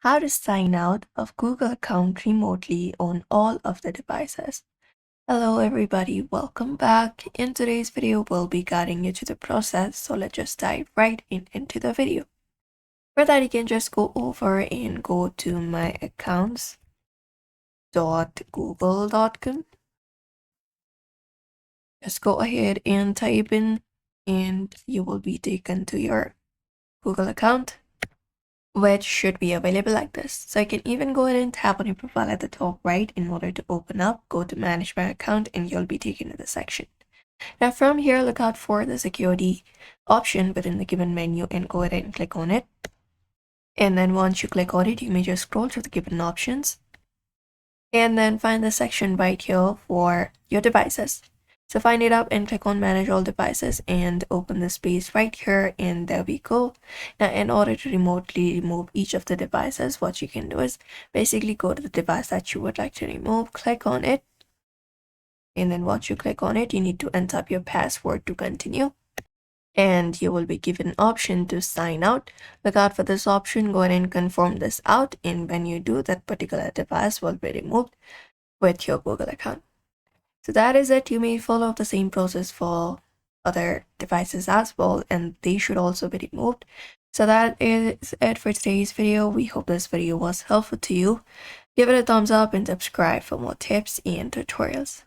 how to sign out of Google account remotely on all of the devices. Hello everybody, welcome back. In today's video, we'll be guiding you to the process, so let's just dive right into the video. For that, you can just go over and go to my accounts.google.com. Just go ahead and type in and you will be taken to your Google account, which should be available like this. So you can even go ahead and tap on your profile at the top right in order to open up, go to manage my account, and you'll be taken to the section. Now from here, look out for the security option within the given menu and go ahead and click on it. And then once you click on it, you may just scroll through the given options and then find the section right here for your devices. So find it up and click on manage all devices and open the space right here, and there we go. Now in order to remotely remove each of the devices, what you can do is basically go to the device that you would like to remove, click on it, and then once you click on it, you need to enter up your password to continue, and you will be given an option to sign out. Look out for this option, go ahead and confirm this out, and when you do, that particular device will be removed with your Google account. So that is it. You may follow the same process for other devices as well, and they should also be removed. So that is it for today's video. We hope this video was helpful to you. Give it a thumbs up and subscribe for more tips and tutorials.